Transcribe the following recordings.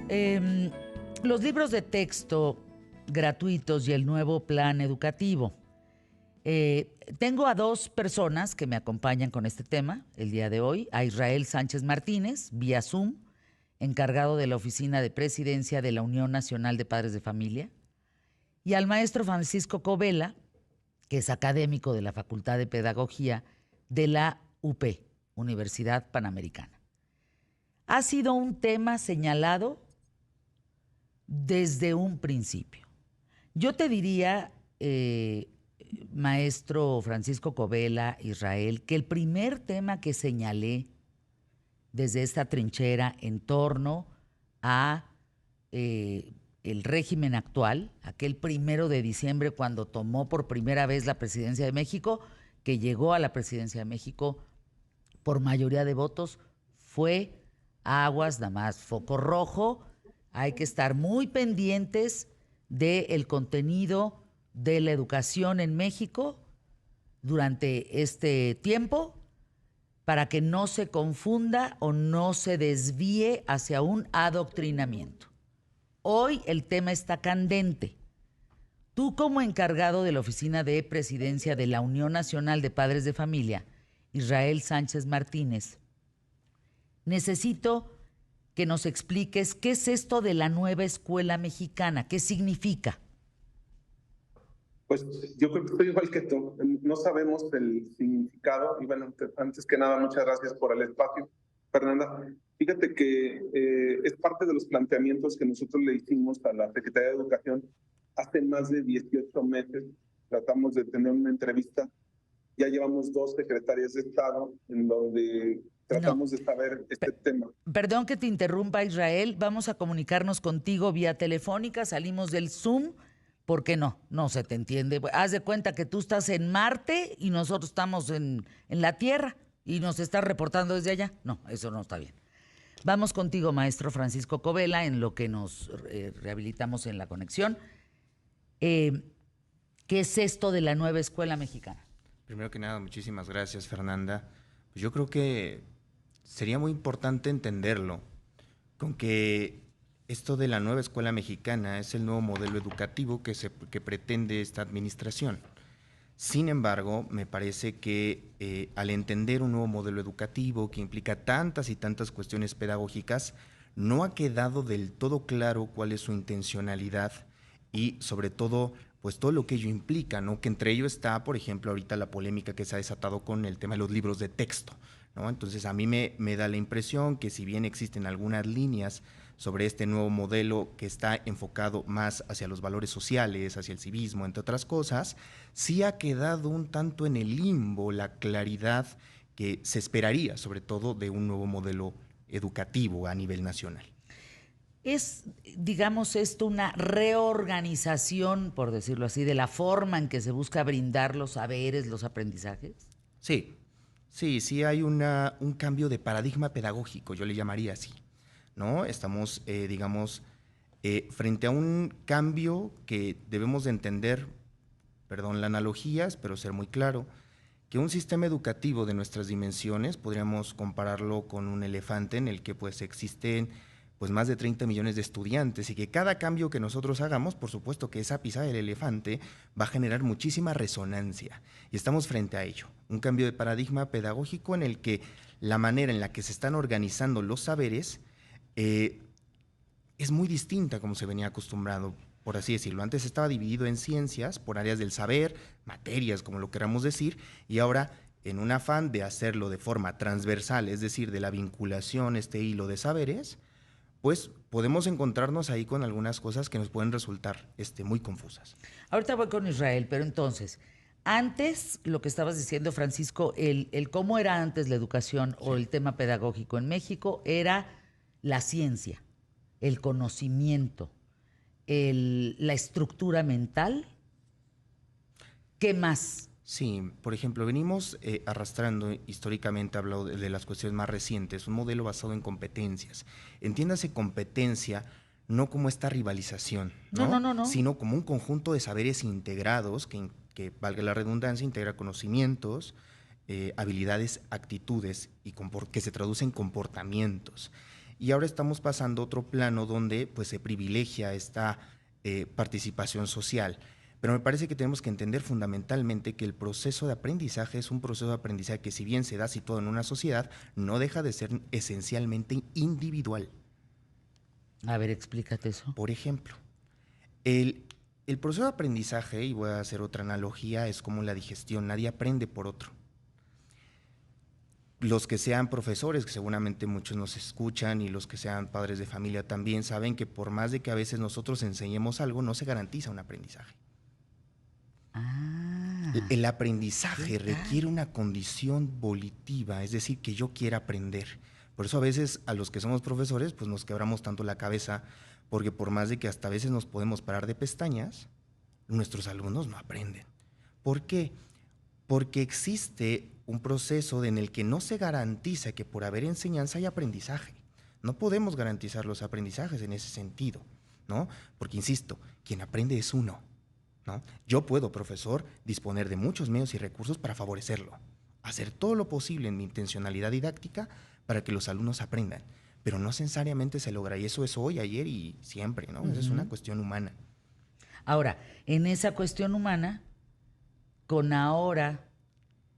Em, los libros de texto gratuitos y el nuevo plan educativo. Tengo a dos personas que me acompañan con este tema el día de hoy. A Israel Sánchez Martínez, vía Zoom, encargado de la Oficina de Presidencia de la Unión Nacional de Padres de Familia. Y al maestro Francisco Covela, que es académico de la Facultad de Pedagogía de la UP, Universidad Panamericana. Ha sido un tema señalado desde un principio. Yo te diría, maestro Francisco Covela, Israel, que el primer tema que señalé desde esta trinchera en torno a el régimen actual, aquel 1 de diciembre cuando tomó por primera vez la presidencia de México, que llegó a la presidencia de México por mayoría de votos, fue aguas, nada más, foco rojo. Hay que estar muy pendientes del contenido de la educación en México durante este tiempo para que no se confunda o no se desvíe hacia un adoctrinamiento. Hoy el tema está candente. Tú, como encargado de la Oficina de Presidencia de la Unión Nacional de Padres de Familia, Israel Sánchez Martínez, necesito que nos expliques qué es esto de la nueva escuela mexicana, qué significa. Pues yo creo que estoy igual que tú. No sabemos el significado. Y bueno, antes que nada, muchas gracias por el espacio, Fernanda. Fíjate que es parte de los planteamientos que nosotros le hicimos a la Secretaría de Educación hace más de 18 meses. Tratamos de tener una entrevista. Ya llevamos 2 secretarias de Estado en donde tratamos de saber este tema. Perdón que te interrumpa, Israel. Vamos a comunicarnos contigo vía telefónica. Salimos del Zoom. ¿Por qué no? No se te entiende. Haz de cuenta que tú estás en Marte y nosotros estamos en la Tierra y nos estás reportando desde allá. No, eso no está bien. Vamos contigo, maestro Francisco Covela, en lo que nos rehabilitamos en la conexión. ¿Qué es esto de la nueva escuela mexicana? Primero que nada, muchísimas gracias, Fernanda. Pues yo creo que sería muy importante entenderlo, con que esto de la nueva escuela mexicana es el nuevo modelo educativo que pretende esta administración. Sin embargo, me parece que al entender un nuevo modelo educativo que implica tantas y tantas cuestiones pedagógicas, no ha quedado del todo claro cuál es su intencionalidad y sobre todo pues todo lo que ello implica, ¿no? Que entre ello está, por ejemplo, ahorita la polémica que se ha desatado con el tema de los libros de texto, ¿no? Entonces a mí me da la impresión que si bien existen algunas líneas sobre este nuevo modelo que está enfocado más hacia los valores sociales, hacia el civismo, entre otras cosas, sí ha quedado un tanto en el limbo la claridad que se esperaría, sobre todo de un nuevo modelo educativo a nivel nacional. ¿Es, digamos, esto una reorganización, por decirlo así, de la forma en que se busca brindar los saberes, los aprendizajes? Sí hay un cambio de paradigma pedagógico, yo le llamaría así, ¿no? Estamos, frente a un cambio que debemos de entender, perdón la analogía, espero ser muy claro, que un sistema educativo de nuestras dimensiones, podríamos compararlo con un elefante en el que pues existen pues más de 30 millones de estudiantes y que cada cambio que nosotros hagamos, por supuesto que esa pisada del elefante va a generar muchísima resonancia y estamos frente a ello, un cambio de paradigma pedagógico en el que la manera en la que se están organizando los saberes es muy distinta como se venía acostumbrado, por así decirlo. Antes estaba dividido en ciencias, por áreas del saber, materias, como lo queramos decir, y ahora en un afán de hacerlo de forma transversal, es decir, de la vinculación, este hilo de saberes, pues podemos encontrarnos ahí con algunas cosas que nos pueden resultar muy confusas. Ahorita voy con Israel, pero entonces, antes, lo que estabas diciendo, Francisco, el cómo era antes la educación o el tema pedagógico en México era la ciencia, el conocimiento, la estructura mental. ¿Qué más? Sí, por ejemplo, venimos arrastrando históricamente, hablado de las cuestiones más recientes, un modelo basado en competencias. Entiéndase competencia no como esta rivalización, ¿no? No. Sino como un conjunto de saberes integrados que valga la redundancia, integra conocimientos, habilidades, actitudes y que se traducen en comportamientos. Y ahora estamos pasando a otro plano donde pues, se privilegia esta participación social. Pero me parece que tenemos que entender fundamentalmente que el proceso de aprendizaje es un proceso de aprendizaje que, si bien se da situado en una sociedad, no deja de ser esencialmente individual. A ver, explícate eso. Por ejemplo, el proceso de aprendizaje, y voy a hacer otra analogía, es como la digestión, nadie aprende por otro. Los que sean profesores, que seguramente muchos nos escuchan, y los que sean padres de familia también, saben que por más de que a veces nosotros enseñemos algo, no se garantiza un aprendizaje. El aprendizaje requiere una condición volitiva, es decir, que yo quiera aprender. Por eso a veces a los que somos profesores pues nos quebramos tanto la cabeza, porque por más de que hasta a veces nos podemos parar de pestañas, nuestros alumnos no aprenden. ¿Por qué? Porque existe un proceso en el que no se garantiza que por haber enseñanza hay aprendizaje. No podemos garantizar los aprendizajes en ese sentido, ¿no? Porque, insisto, quien aprende es uno, ¿no? Yo puedo, profesor, disponer de muchos medios y recursos para favorecerlo, hacer todo lo posible en mi intencionalidad didáctica para que los alumnos aprendan, pero no necesariamente se logra, y eso es hoy, ayer y siempre, ¿no? Esa es una cuestión humana. Ahora, en esa cuestión humana, con ahora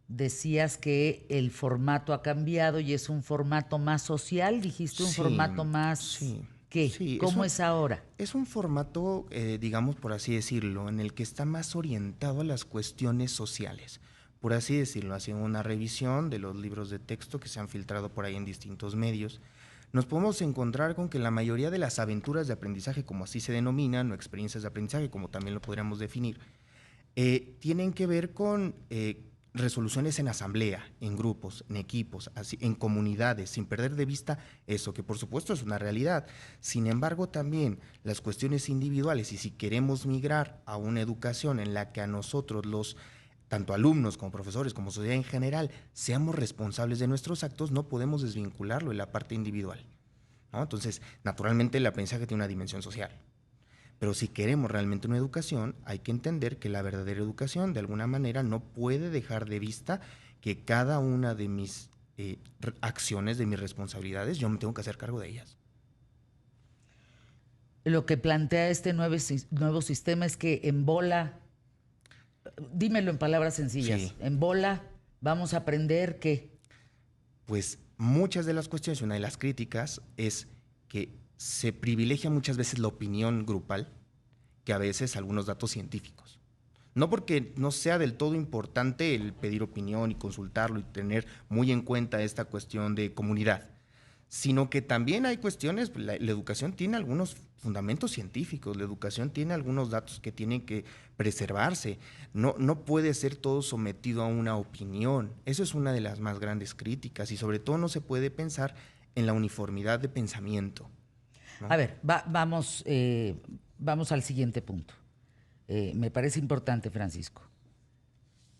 decías que el formato ha cambiado y es un formato más social, dijiste un formato más... Sí. ¿Qué? Sí, ¿Cómo es ahora? Es un formato, digamos, por así decirlo, en el que está más orientado a las cuestiones sociales. Por así decirlo, haciendo una revisión de los libros de texto que se han filtrado por ahí en distintos medios, nos podemos encontrar con que la mayoría de las aventuras de aprendizaje, como así se denominan, o experiencias de aprendizaje, como también lo podríamos definir, tienen que ver con resoluciones en asamblea, en grupos, en equipos, así, en comunidades, sin perder de vista eso, que por supuesto es una realidad. Sin embargo, también las cuestiones individuales, y si queremos migrar a una educación en la que a nosotros los tanto alumnos como profesores, como sociedad en general, seamos responsables de nuestros actos, no podemos desvincularlo de la parte individual, ¿no? Entonces, naturalmente el aprendizaje tiene una dimensión social. Pero si queremos realmente una educación, hay que entender que la verdadera educación, de alguna manera, no puede dejar de vista que cada una de mis acciones, de mis responsabilidades, yo me tengo que hacer cargo de ellas. Lo que plantea este nuevo sistema es que en bola, dímelo en palabras sencillas, Sí. en bola vamos a aprender que... Pues muchas de las cuestiones, una de las críticas es que se privilegia muchas veces la opinión grupal que a veces algunos datos científicos. No porque no sea del todo importante el pedir opinión y consultarlo y tener muy en cuenta esta cuestión de comunidad, sino que también hay cuestiones, la educación tiene algunos fundamentos científicos, la educación tiene algunos datos que tienen que preservarse, no puede ser todo sometido a una opinión. Eso es una de las más grandes críticas, y sobre todo no se puede pensar en la uniformidad de pensamiento, ¿no? A ver, vamos al siguiente punto. Me parece importante, Francisco.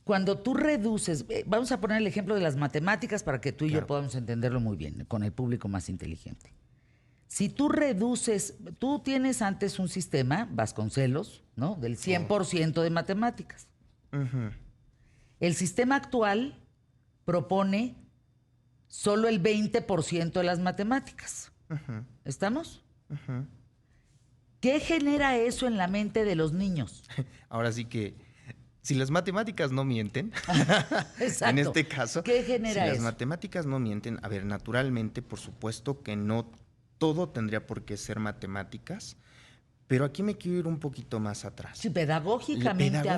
Cuando tú reduces, vamos a poner el ejemplo de las matemáticas para que tú y yo podamos entenderlo muy bien, con el público más inteligente. Si tú reduces, tú tienes antes un sistema, Vasconcelos, ¿no? Del 100% de matemáticas. Uh-huh. El sistema actual propone solo el 20% de las matemáticas. Uh-huh. ¿Estamos? Uh-huh. ¿Qué genera eso en la mente de los niños? Ahora sí que, si las matemáticas no mienten, Exacto. en este caso, ¿qué genera si eso? las matemáticas no mienten, a ver, naturalmente, por supuesto que no todo tendría por qué ser matemáticas, pero aquí me quiero ir un poquito más atrás. Sí, pedagógicamente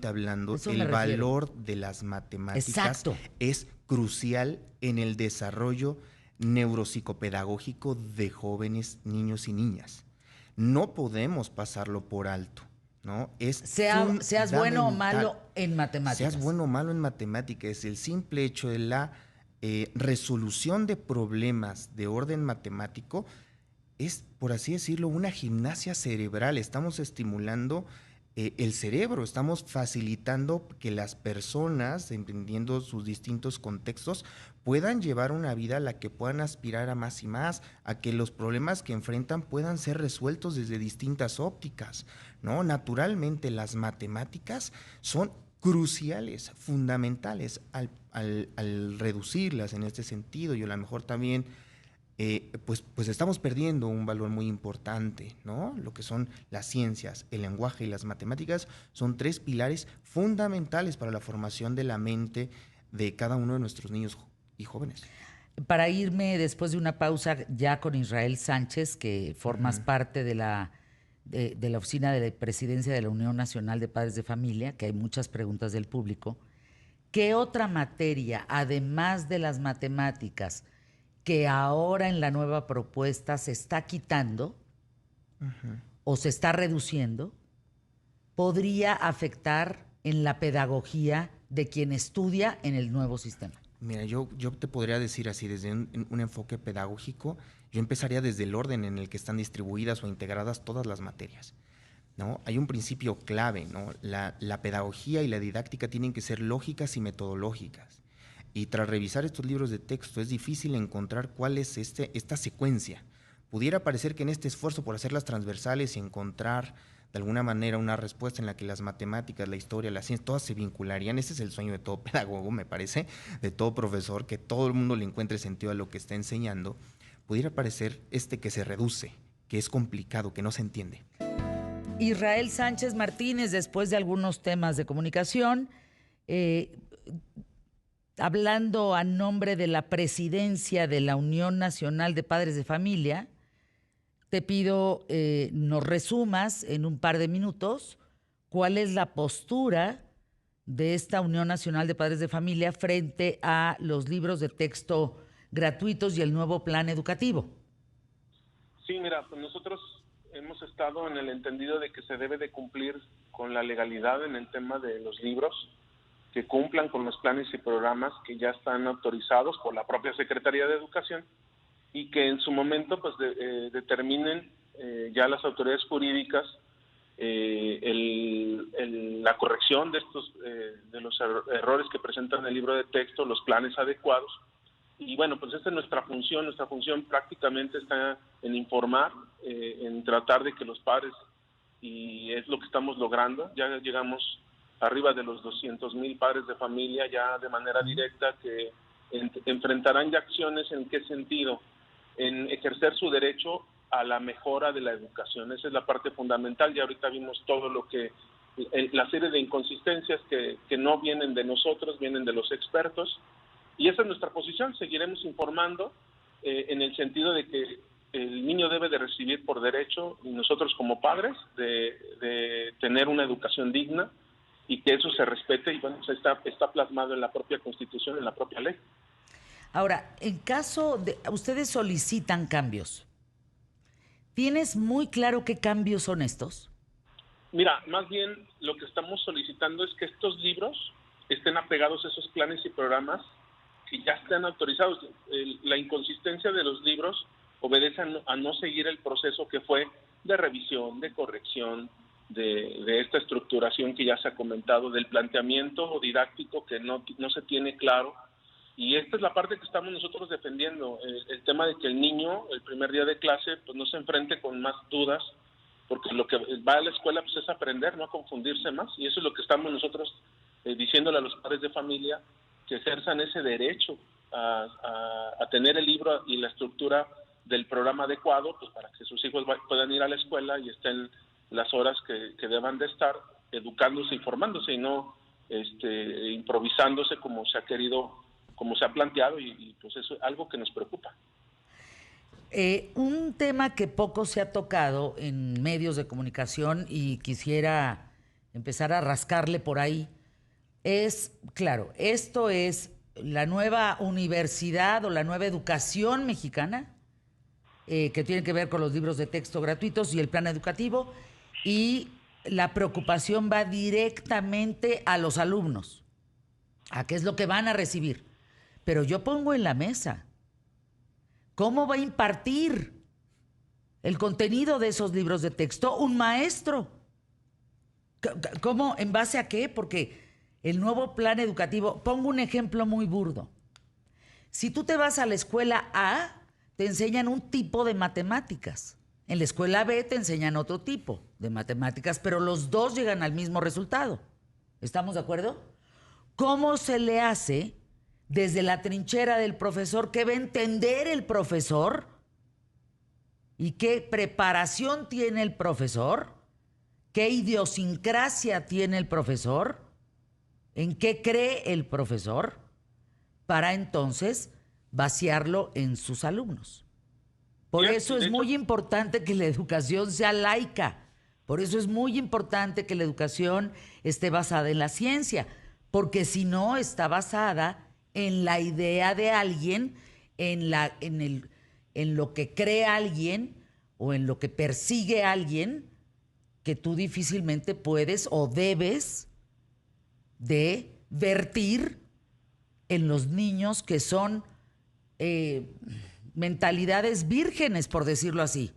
hablando, Eso el me refiero. valor de las matemáticas Exacto. es crucial en el desarrollo neuropsicopedagógico de jóvenes, niños y niñas. No podemos pasarlo por alto, ¿no? Seas bueno o malo en matemáticas. Seas bueno o malo en matemáticas, el simple hecho de la resolución de problemas de orden matemático es, por así decirlo, una gimnasia cerebral. Estamos estimulando el cerebro, estamos facilitando que las personas, entendiendo sus distintos contextos, puedan llevar una vida a la que puedan aspirar a más y más, a que los problemas que enfrentan puedan ser resueltos desde distintas ópticas, ¿no? Naturalmente, las matemáticas son cruciales, fundamentales al reducirlas en este sentido, y a lo mejor también pues estamos perdiendo un valor muy importante, ¿no? Lo que son las ciencias, el lenguaje y las matemáticas son 3 pilares fundamentales para la formación de la mente de cada uno de nuestros niños y jóvenes. Para irme después de una pausa ya con Israel Sánchez, que formas parte de la oficina de la presidencia de la Unión Nacional de Padres de Familia, que hay muchas preguntas del público. ¿Qué otra materia, además de las matemáticas, que ahora en la nueva propuesta se está quitando o se está reduciendo, podría afectar en la pedagogía de quien estudia en el nuevo sistema? Mira, yo te podría decir así, desde un enfoque pedagógico, yo empezaría desde el orden en el que están distribuidas o integradas todas las materias, ¿no? Hay un principio clave, ¿no? La pedagogía y la didáctica tienen que ser lógicas y metodológicas. Y tras revisar estos libros de texto es difícil encontrar cuál es esta secuencia. Pudiera parecer que en este esfuerzo por hacerlas transversales y encontrar de alguna manera una respuesta en la que las matemáticas, la historia, la ciencia, todas se vincularían. Ese es el sueño de todo pedagogo, me parece, de todo profesor, que todo el mundo le encuentre sentido a lo que está enseñando. Pudiera parecer que se reduce, que es complicado, que no se entiende. Israel Sánchez Martínez, después de algunos temas de comunicación, hablando a nombre de la presidencia de la Unión Nacional de Padres de Familia, te pido nos resumas en un par de minutos cuál es la postura de esta Unión Nacional de Padres de Familia frente a los libros de texto gratuitos y el nuevo plan educativo. Sí, mira, pues nosotros hemos estado en el entendido de que se debe de cumplir con la legalidad en el tema de los libros, que cumplan con los planes y programas que ya están autorizados por la propia Secretaría de Educación y que en su momento pues determinen ya las autoridades jurídicas la corrección de estos de los errores que presentan el libro de texto, los planes adecuados. Y bueno, pues esta es nuestra función prácticamente está en informar, en tratar de que los padres, y es lo que estamos logrando, ya llegamos arriba de los 200,000 padres de familia ya de manera directa que enfrentarán ya acciones. ¿En qué sentido? En ejercer su derecho a la mejora de la educación. Esa es la parte fundamental. Ya ahorita vimos todo lo que, la serie de inconsistencias que no vienen de nosotros, vienen de los expertos. Y esa es nuestra posición. Seguiremos informando en el sentido de que el niño debe de recibir por derecho, y nosotros como padres, de tener una educación digna, y que eso se respete, y bueno, está plasmado en la propia Constitución, en la propia ley. Ahora, en caso de ustedes solicitan cambios, ¿tienes muy claro qué cambios son estos? Mira, más bien lo que estamos solicitando es que estos libros estén apegados a esos planes y programas que ya están autorizados. La inconsistencia de los libros obedece a no seguir el proceso que fue de revisión, de corrección, de esta estructuración que ya se ha comentado, del planteamiento didáctico que no se tiene claro. Y esta es la parte que estamos nosotros defendiendo, el tema de que el niño, el primer día de clase, pues no se enfrente con más dudas, porque lo que va a la escuela pues es aprender, no a confundirse más, y eso es lo que estamos nosotros diciéndole a los padres de familia, que ejerzan ese derecho a tener el libro y la estructura del programa adecuado, pues para que sus hijos puedan ir a la escuela y estén las horas que deban de estar educándose, informándose, y no improvisándose como se ha querido, como se ha planteado, y pues eso es algo que nos preocupa. Un tema que poco se ha tocado en medios de comunicación y quisiera empezar a rascarle por ahí es, claro, esto es la nueva universidad o la nueva educación mexicana, que tiene que ver con los libros de texto gratuitos y el plan educativo, y la preocupación va directamente a los alumnos, a qué es lo que van a recibir. Pero yo pongo en la mesa, ¿cómo va a impartir el contenido de esos libros de texto un maestro? ¿Cómo? ¿En base a qué? Porque el nuevo plan educativo, pongo un ejemplo muy burdo. Si tú te vas a la escuela A, te enseñan un tipo de matemáticas. En la escuela B te enseñan otro tipo de matemáticas, pero los dos llegan al mismo resultado. ¿Estamos de acuerdo? ¿Cómo se le hace desde la trinchera del profesor, qué va a entender el profesor y qué preparación tiene el profesor, qué idiosincrasia tiene el profesor, en qué cree el profesor, para entonces vaciarlo en sus alumnos. Por eso es muy importante que la educación sea laica. Por eso es muy importante que la educación esté basada en la ciencia. Porque si no, está basada en la idea de alguien, en lo que cree alguien o en lo que persigue alguien, que tú difícilmente puedes o debes de vertir en los niños que son mentalidades vírgenes, por decirlo así.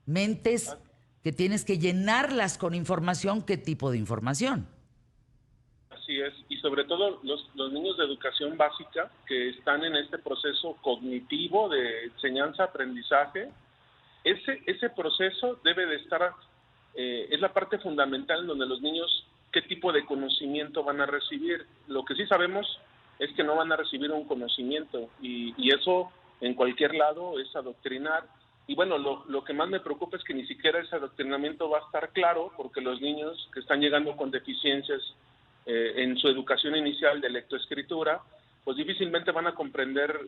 Mentes que tienes que llenarlas con información. ¿Qué tipo de información? Así es, y sobre todo los niños de educación básica que están en este proceso cognitivo de enseñanza-aprendizaje, ese proceso debe de estar, es la parte fundamental en donde los niños, qué tipo de conocimiento van a recibir. Lo que sí sabemos es que no van a recibir un conocimiento, y eso en cualquier lado es adoctrinar. Y bueno, lo que más me preocupa es que ni siquiera ese adoctrinamiento va a estar claro, porque los niños que están llegando con deficiencias en su educación inicial de lectoescritura, pues difícilmente van a comprender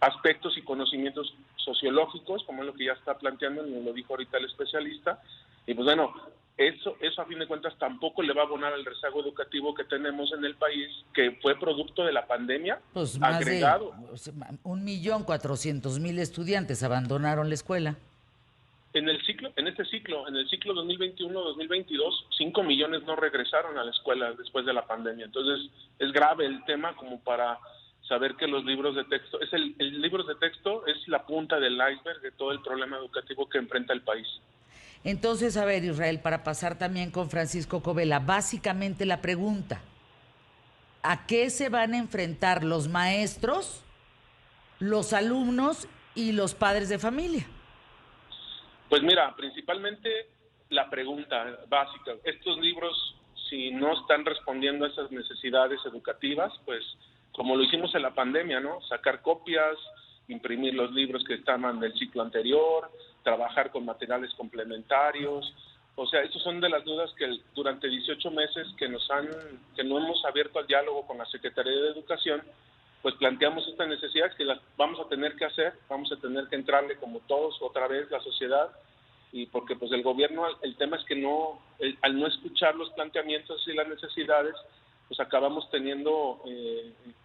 aspectos y conocimientos sociológicos, como es lo que ya está planteando, y lo dijo ahorita el especialista. Y pues bueno, eso a fin de cuentas tampoco le va a abonar al rezago educativo que tenemos en el país, que fue producto de la pandemia, Pues más agregado. de 1.400.000 estudiantes abandonaron la escuela. En el ciclo 2021-2022, 5 millones no regresaron a la escuela después de la pandemia. Entonces, es grave el tema como para saber que los libros de texto, el libro de texto es la punta del iceberg de todo el problema educativo que enfrenta el país. Entonces, a ver, Israel, para pasar también con Francisco Covela, básicamente la pregunta: ¿a qué se van a enfrentar los maestros, los alumnos y los padres de familia? Pues mira, principalmente la pregunta básica. Estos libros, si no están respondiendo a esas necesidades educativas, pues como lo hicimos en la pandemia, ¿no? Sacar copias, imprimir los libros que estaban del ciclo anterior, trabajar con materiales complementarios. O sea, esas son de las dudas que durante 18 meses que no hemos abierto al diálogo con la Secretaría de Educación, pues planteamos estas necesidades que las vamos a tener que hacer, vamos a tener que entrarle como todos otra vez la sociedad, y porque pues el gobierno, el tema es que al no escuchar los planteamientos y las necesidades, pues acabamos teniendo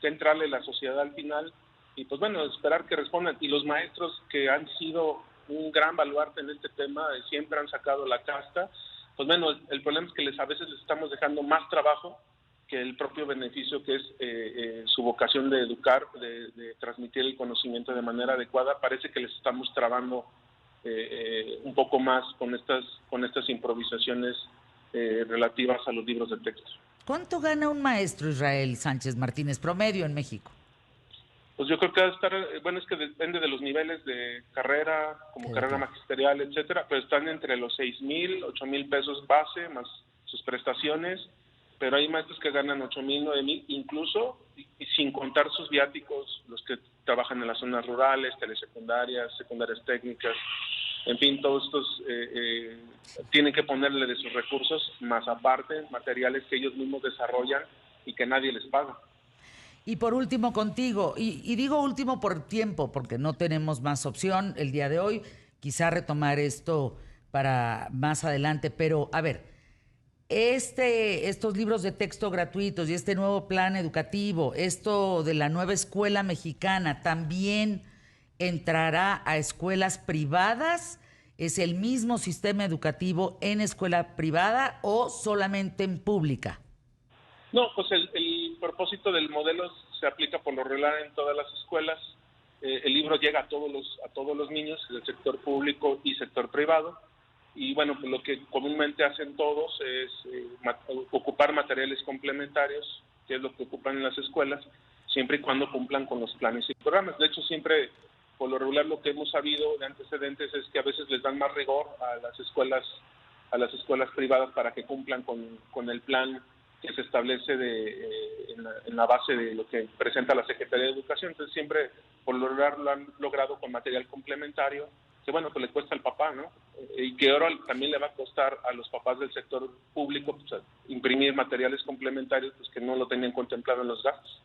que entrarle la sociedad al final, y pues bueno, esperar que respondan. Y los maestros, que han sido un gran baluarte en este tema, siempre han sacado la casta. Pues bueno, el problema es que a veces les estamos dejando más trabajo que el propio beneficio, que es su vocación de educar, de transmitir el conocimiento de manera adecuada. Parece que les estamos trabando un poco más con estas improvisaciones relativas a los libros de texto. ¿Cuánto gana un maestro, Israel Sánchez Martínez, promedio en México? Pues yo creo que va a estar, bueno, es que depende de los niveles de carrera, como carrera magisterial, etcétera, pero están entre los 6,000, 8,000 pesos base, más sus prestaciones, pero hay maestros que ganan 8,000, 9,000, incluso y sin contar sus viáticos, los que trabajan en las zonas rurales, telesecundarias, secundarias técnicas, en fin, todos estos tienen que ponerle de sus recursos, más aparte, materiales que ellos mismos desarrollan y que nadie les paga. Y por último contigo, y digo último por tiempo, porque no tenemos más opción el día de hoy, quizá retomar esto para más adelante, pero a ver, estos libros de texto gratuitos y este nuevo plan educativo, esto de la nueva escuela mexicana, ¿también entrará a escuelas privadas? ¿Es el mismo sistema educativo en escuela privada o solamente en pública? No, pues el propósito del modelo se aplica por lo regular en todas las escuelas. El libro llega a todos los niños del sector público y sector privado. Y bueno, pues lo que comúnmente hacen todos es ocupar materiales complementarios, que es lo que ocupan en las escuelas, siempre y cuando cumplan con los planes y programas. De hecho, siempre, por lo regular, lo que hemos sabido de antecedentes es que a veces les dan más rigor a las escuelas privadas para que cumplan con el plan que se establece en la base de lo que presenta la Secretaría de Educación. Entonces siempre por lo han logrado con material complementario, que bueno, pues le cuesta al papá, ¿no? Y que ahora también le va a costar a los papás del sector público pues, imprimir materiales complementarios pues, que no lo tenían contemplado en los gastos.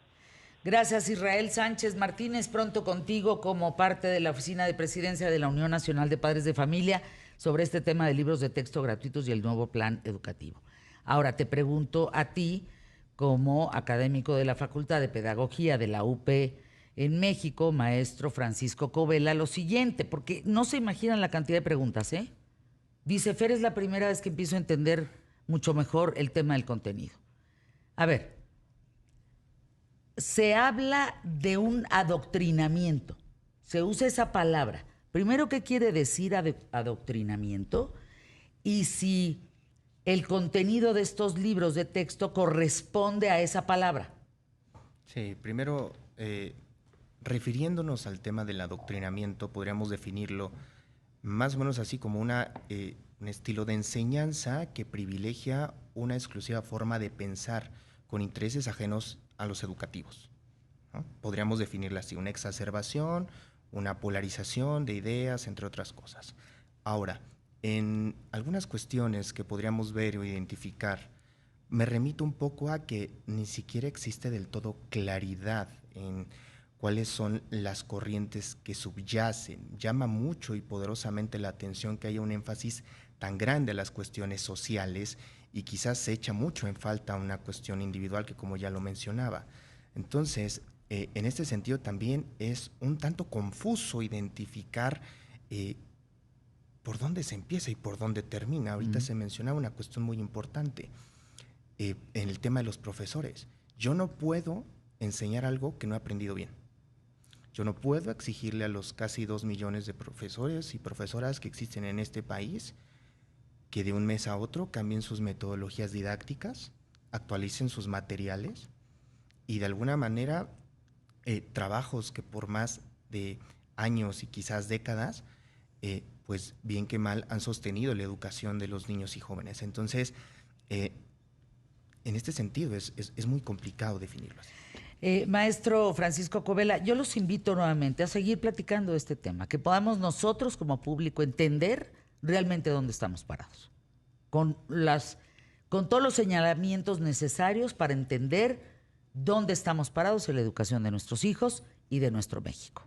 Gracias, Israel Sánchez Martínez. Pronto contigo como parte de la Oficina de Presidencia de la Unión Nacional de Padres de Familia sobre este tema de libros de texto gratuitos y el nuevo plan educativo. Ahora te pregunto a ti, como académico de la Facultad de Pedagogía de la UP en México, maestro Francisco Covela, lo siguiente, porque no se imaginan la cantidad de preguntas, ¿eh? Dice, Fer, es la primera vez que empiezo a entender mucho mejor el tema del contenido. A ver, se habla de un adoctrinamiento, se usa esa palabra. Primero, ¿qué quiere decir adoctrinamiento? Y si el contenido de estos libros de texto corresponde a esa palabra. Sí, primero, refiriéndonos al tema del adoctrinamiento, podríamos definirlo más o menos así como un estilo de enseñanza que privilegia una exclusiva forma de pensar con intereses ajenos a los educativos, ¿no? Podríamos definirla así, una exacerbación, una polarización de ideas, entre otras cosas. Ahora, en algunas cuestiones que podríamos ver o identificar, me remito un poco a que ni siquiera existe del todo claridad en cuáles son las corrientes que subyacen. Llama mucho y poderosamente la atención que haya un énfasis tan grande a las cuestiones sociales y quizás se echa mucho en falta una cuestión individual que, como ya lo mencionaba. Entonces, en este sentido también es un tanto confuso identificar por dónde se empieza y por dónde termina. Ahorita se mencionaba una cuestión muy importante en el tema de los profesores. Yo no puedo enseñar algo que no he aprendido bien. Yo no puedo exigirle a los casi 2 millones de profesores y profesoras que existen en este país que de un mes a otro cambien sus metodologías didácticas, actualicen sus materiales y de alguna manera trabajos que por más de años y quizás décadas, pues bien que mal han sostenido la educación de los niños y jóvenes. Entonces, en este sentido es muy complicado definirlo así. Maestro Francisco Covela, yo los invito nuevamente a seguir platicando de este tema, que podamos nosotros como público entender realmente dónde estamos parados, con todos los señalamientos necesarios para entender dónde estamos parados en la educación de nuestros hijos y de nuestro México.